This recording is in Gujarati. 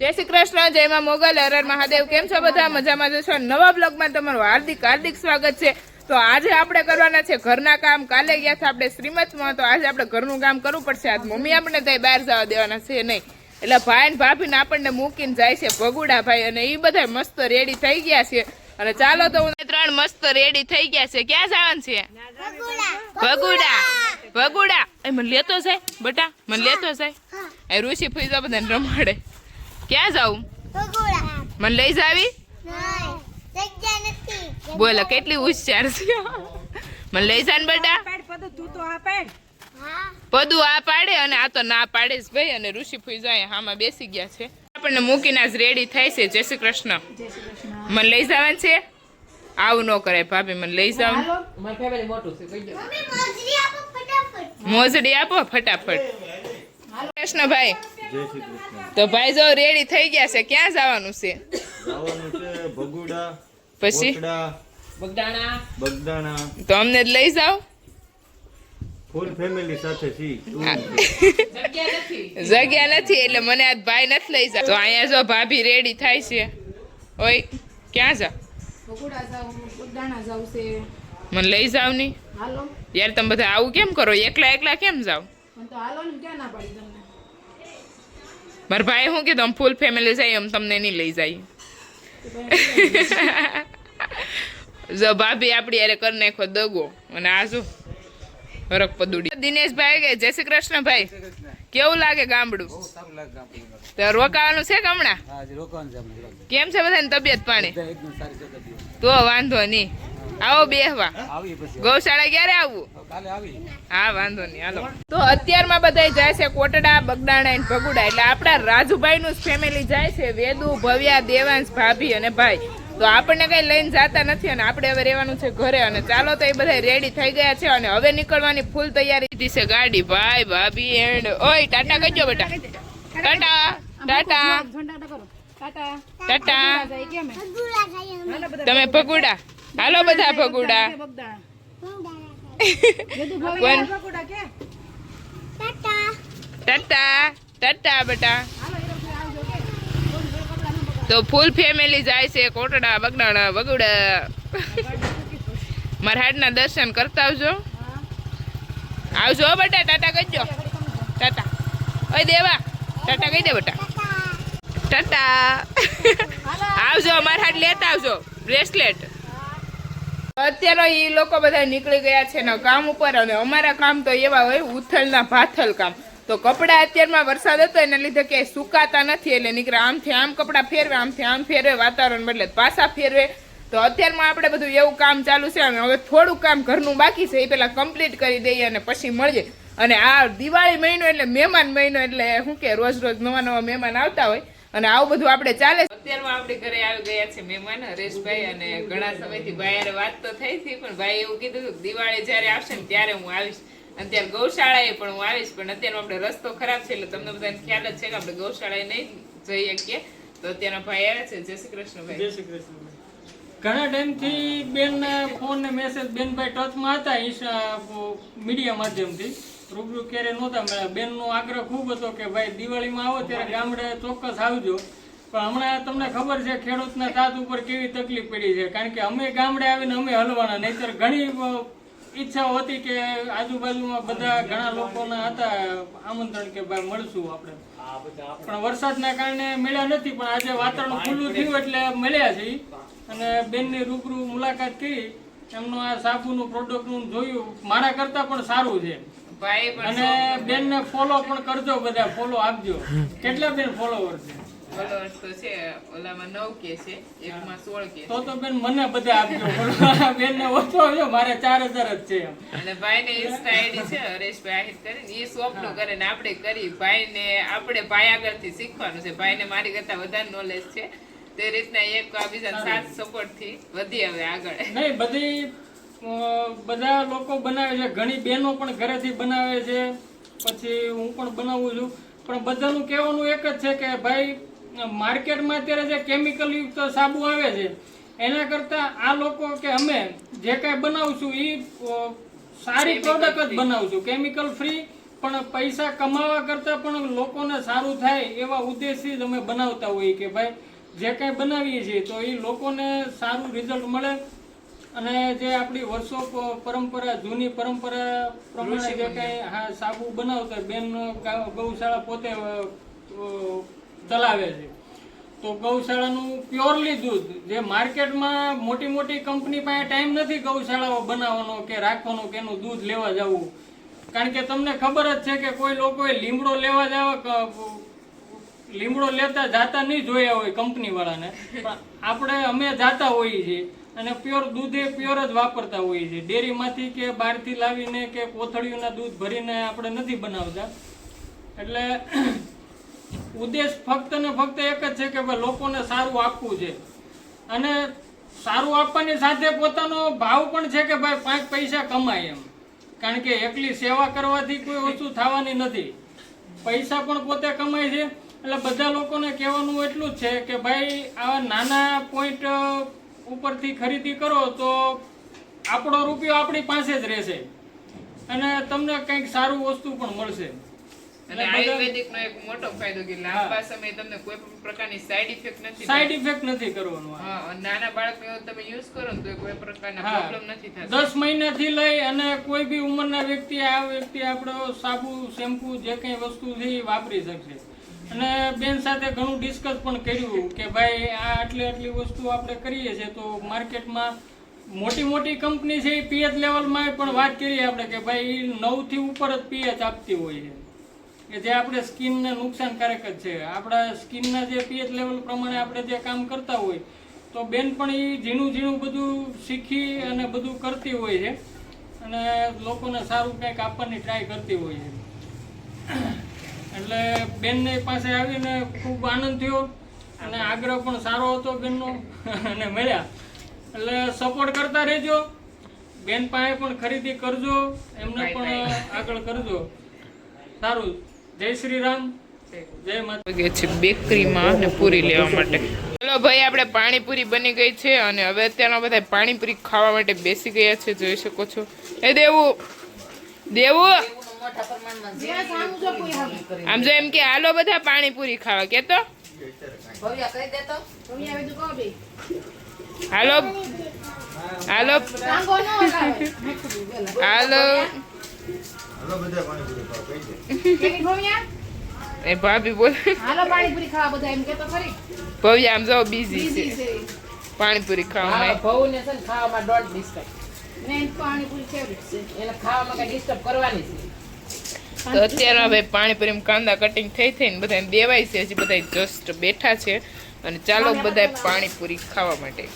જય શ્રી કૃષ્ણ, જય માં મોગલ, હર હર મહાદેવ. કેમ છો બધા? મજામાં જશો? નવા બ્લોગમાં તમારું હાર્દિક હાર્દિક સ્વાગત છે. તો આજે આપણે કરવાના છે ઘરના કામ. કાલે ગયા હતા આપણે શ્રીમતમાં, તો આજે આપણે ઘરનું કામ કરવું પડશે. આજ મમ્મી આપણે ત્યાં બહાર જવા દેવાના છે નહીં, એટલે ભાઈ ને ભાભી ને આપણને મૂકીને જાય છે ભગુડા ભાઈ, અને એ બધા મસ્ત રેડી થઈ ગયા છે. અને ચાલો તો ત્રણ મસ્ત રેડી થઈ ગયા છે. ક્યાં જવાનું છે? ભગુડા. ભગુડા એ મને લેતો જાય બટા, મને લેતો જાય. એ ઋષિ ફૂઈ બધાને રમાડે. ક્યાં જાઉં? મને લઈ જાવી? બોલો કેટલી હોશિયાર છે. મને લઈ જા ને બેટા. પદુ આ પાડે અને આ તો ના પાડે જ ભાઈ. અને ઋષિ ફૂઈ જાય હામાં બેસી ગયા છે. આપણને મૂકીને આજ રેડી થાય છે. જય શ્રી કૃષ્ણ. મને લઈ જવાનું છે? આવું ન કરાય ભાભી, મને લઈ જાવ. મોજડી આપો ફટાફટ. કૃષ્ણ ભાઈ. તો ભાઈ જો રેડી થઈ ગયા છે. ક્યાં જવાનું છે? ભગુડા, પછી બગદાણા. તો અમને જ લઈ જાઓ. ફૂલ ફેમિલી સાથે છી. જગ્યા નથી એટલે મને આજ ભાઈ નથી લઈ જાવ. તો અહીંયા જો ભાભી રેડી થાય છે. ઓય ક્યાં જા? મને લઈ જાવ ની યાર. તમે બધા આવું કેમ કરો? એકલા એકલા કેમ જાવ? મારા ભાઈ શું કીધું ફૂલ ફેમિલી જાય એમ તમને નહીં લઈ જાય. જો ભાભી આપડી યારે કરી નાખો દગો. અને આ શું હરક પદુડી. દિનેશભાઈ કે જય શ્રી કૃષ્ણ ભાઈ. કેવું લાગે ગામડું? તો રોકાવાનું છે કે હમણાં? કેમ છે બધાની તબિયત પાણી? તો વાંધો નહીં, આવો બેહવા. ગૌશાળા ક્યારે આવવું? હા વાંધો નહીં, હાલો. તો અત્યારમાં બધા જાય છે કોટડા, બગદાણા અને ભગુડા. એટલે આપણા રાજુભાઈ નું ફેમિલી જાય છે. વેદુ, ભવ્યા, દેવાંશ, ભાભી અને ભાઈ. તો આપણને કઈ લઈને જતા નથી અને આપણે હવે રહેવાનું છે ઘરે. અને ચાલો તો એ બધા રેડી થઈ ગયા છે અને હવે નીકળવાની ફૂલ તૈયારી થઈ છે. ગાડી ભાઈ ભાભી એન્ડ ઓય ટાટા કહેજો બેટા. ટાટા ટાટા ટાટા. તમે ભગુડા હાલો, બધા ભગુડા. ટાટા ટાટા બેટા. તો ફૂલ ફેમિલી જાય છે કોટડા, બગદાણા, ભગુડા. મારા હાડના દર્શન કરતા આવજો. આવજો બેટા. ટાટા કહેજો. ટાટા. ઓય દેવા ટાટા કહી દે બેટા. ટાટા. આવજો મારા હાડ લેતા આવજો બ્રેસલેટ. અત્યારે એ લોકો બધા નીકળી ગયા છે ને કામ ઉપર. અને અમારા કામ તો એવા હોય ઉથલના ભાથલ કામ. તો કપડા અત્યારમાં વરસાદ હતો એના લીધે ક્યાંય સુકાતા નથી, એટલે નીકળે આમથી આમ કપડા ફેરવે, આમથી આમ ફેરવે, વાતાવરણ બદલે પાછા ફેરવે. તો અત્યારમાં આપણે બધું એવું કામ ચાલુ છે. અને હવે થોડું કામ ઘરનું બાકી છે, એ પેલા કમ્પ્લીટ કરી દઈએ અને પછી મળીએ. અને આ દિવાળી મહિનો એટલે મહેમાન મહિનો, એટલે શું કે રોજ રોજ નવા નવા મહેમાન આવતા હોય અને આવું બધું આપણે ચાલે. અત્યારમાં આપણે ઘરે આવી ગયા છે મહેમાન હરેશભાઈ. અને ઘણા સમયથી ભાઈ હારે વાત તો થઈ હતી, પણ ભાઈ એવું કીધું હતું દિવાળી જયારે આવશે ને ત્યારે હું આવીશ. અત્યારે ગૌશાળાએ પણ હું આવીશ, પણ અત્યારે આપણે રસ્તો ખરાબ છે એટલે તમને બધાને ખ્યાલ જ છે કે આપણે ગૌશાળાએ નહીં જઈ શકીએ. તો અત્યારે ભાઈ આવ્યા છે. જય શ્રી કૃષ્ણ ભાઈ. જય શ્રી કૃષ્ણ. ઘણા ટાઈમથી બેન ફોન ને મેસેજ બેનભાઈ ટચમાં હતા મીડિયા માધ્યમથી. રૂબરૂ ક્યારે નહોતા મળ્યા. બેનનો આગ્રહ ખૂબ હતો કે ભાઈ દિવાળીમાં આવો ત્યારે ગામડે ચોક્કસ આવજો. પણ હમણાં તમને ખબર છે ખેડૂતના તાત ઉપર કેવી તકલીફ પડી છે. કારણ કે અમે ગામડે આવીને અમે હલવાના, નહીંતર ઘણી ઈચ્છાઓ હતી કે આજુબાજુમાં બધા ઘણા લોકોના હતા આમંત્રણ કે ભાઈ મળશું આપણે, પણ વરસાદના કારણે મળ્યા નથી. પણ આજે વાતાવરણ ખુલ્લું થયું એટલે મળ્યા છે. અને બેનની રૂબરૂ મુલાકાત કરી, એમનું આ સાબુનું પ્રોડક્ટનું જોયું, મારા કરતા પણ સારું છે. અને બેનને ફોલો પણ કરજો, બધા ફોલો આપજો. કેટલા બેન ફોલોવર છે? ફોલોવર્સ તો છે ઓલામાં 9K છે, એકમાં 16K. તો બેન મને બધા આપજો. બેન ને ઓછો આવ્યો, મારે 4000 જ છે. અને ભાઈ ને ઇન્સ્ટા આઈડી છે હરેશભાઈ આહિર કરીને, એ શોપ નું કરે ને આપણે કરી. ભાઈ ને આપણે ભાઈ આગળથી શીખવાનું છે. ભાઈ ને મારી કરતા વધારે નોલેજ છે. તે રીતના એક બીજા સાથ સપોર્ટ થી વધી હવે આગળ. નહીં બધી બધા લોકો બનાવે છે, ઘણી બહેનો પણ ઘરેથી બનાવે છે, પછી હું પણ બનાવું છું. પણ બધાનું કહેવાનું એક જ છે કે ભાઈ માર્કેટમાં અત્યારે જે કેમિકલ યુક્ત સાબુ આવે છે એના કરતા આ લોકો કે અમે જે કાંઈ બનાવશું એ સારી પ્રોડક્ટ જ બનાવશું, કેમિકલ ફ્રી પણ પૈસા કમાવા કરતાં પણ લોકોને સારું થાય એવા ઉદ્દેશથી જ અમે બનાવતા હોઈએ કે ભાઈ જે કાંઈ બનાવીએ છીએ તો એ લોકોને સારું રિઝલ્ટ મળે અને જે આપણી વર્ષો પરંપરા જૂની પરંપરા પ્રમાણે જે કાંઈ હા સાબુ બનાવતા બેન ગૌશાળા પોતે ચલાવે છે તો ગૌશાળાનું પ્યોરલી દૂધ જે માર્કેટમાં મોટી મોટી કંપની પાસે ટાઈમ નથી ગૌશાળાઓ બનાવવાનો કે રાખવાનો કે એનું દૂધ લેવા જવું કારણ કે તમને ખબર જ છે કે કોઈ લોકોએ લીમડો લેવા જવા લીમડો લેતા જાતા નહીં જોયા હોય કંપની વાળાને પણ અમે જાતા હોઈએ છીએ અને પ્યોર દૂધ એ પ્યોર જ વાપરતા હોઈએ છીએ ડેરીમાંથી કે બહારથી લાવીને કે કોથળીઓના દૂધ ભરીને આપણે નથી બનાવતા એટલે ઉદ્દેશ ફક્ત ને ફક્ત એક જ છે કે ભાઈ લોકોને સારું આપવું છે અને સારું આપવાની સાથે પોતાનો ભાવ પણ છે કે ભાઈ 5 પૈસા કમાય એમ કારણ કે એકલી સેવા કરવાથી કોઈ ઓછું થવાની નથી પૈસા પણ પોતે કમાય છે એટલે બધા લોકોને કહેવાનું એટલું જ છે કે ભાઈ આવા નાના પોઈન્ટ ઉપરથી ખરીદી કરો તો આપણો રૂપિયો આપણી પાસે જ રહેશે અને તમને કંઈક સારું વસ્તુ પણ મળશે અને આયુર્વેદિક નો એક મોટો ફાયદો કે લાંબા સમય તમને કોઈ પણ પ્રકારની સાઈડ ઇફેક્ટ નથી કરવાનું હા અને નાના બાળકને તમે યુઝ કરો ને તો કોઈ પ્રકારના પ્રોબ્લેમ નથી થતા 10 મહિનાથી લઈ અને કોઈ બી ઉંમરના વ્યક્તિ આપણો સાબુ શેમ્પુ જે કંઈ વસ્તુ છે એ વાપરી શકશે અને બેન સાથે ઘણું ડિસ્કસ પણ કર્યું કે ભાઈ આ આટલી વસ્તુ આપણે કરીએ છીએ તો માર્કેટમાં મોટી કંપની છે એ પીએચ લેવલમાં પણ વાત કરીએ આપણે કે ભાઈ 9 થી ઉપર જ પીએચ આપતી હોય છે કે જે આપણે સ્કિનને નુકસાનકારક જ છે આપણા સ્કિનના જે પીએચ લેવલ પ્રમાણે આપણે જે કામ કરતા હોય તો બેન પણ એ ઝીણું બધું શીખી અને બધું કરતી હોય છે અને લોકોને સારું કંઈક આપવાની ટ્રાય કરતી હોય છે એટલે બેનને પાસે આવીને ખૂબ આનંદ થયો અને આગ્રહ પણ સારો હતો બેનનો અને મળ્યા એટલે સપોર્ટ કરતા રહેજો બેન પાસે પણ ખરીદી કરજો એમને પણ આગળ કરજો સારું જય શ્રી રામ જય માતા છે બેકરીમાં ને પૂરી લેવા માટે ચલો ભાઈ આપણે પાણીપુરી બની ગઈ છે અને હવે અત્યારના બધા પાણીપુરી ખાવા માટે બેસી ગયા છે જોઈ શકો છો એ દેવું આમ જો એમ કે હાલો બધા પાણીપુરી ખાવા કે તો હાલો હાલો હાલો એ ભાભી બોલ હાલો પાણીપુરી ખાવા બધા એમ કે તો ખરી ભવ્ય આમ જાઓ બીઝી છે પાણીપુરી ખાવામાં ભવ ને છે ને ખાવામાં ડોન્ટ ડિસ્ટર્બ ને પાણીપુરી ફેવરિટ છે એને ખાવામાં કઈ ડિસ્ટર્બ કરવાની છે તો અત્યારે હવે પાણીપુરી કાંદા કટિંગ થઈને બધા દેવાય છે હજી બધા જસ્ટ બેઠા છે અને ચાલો બધા પાણીપુરી ખાવા માટે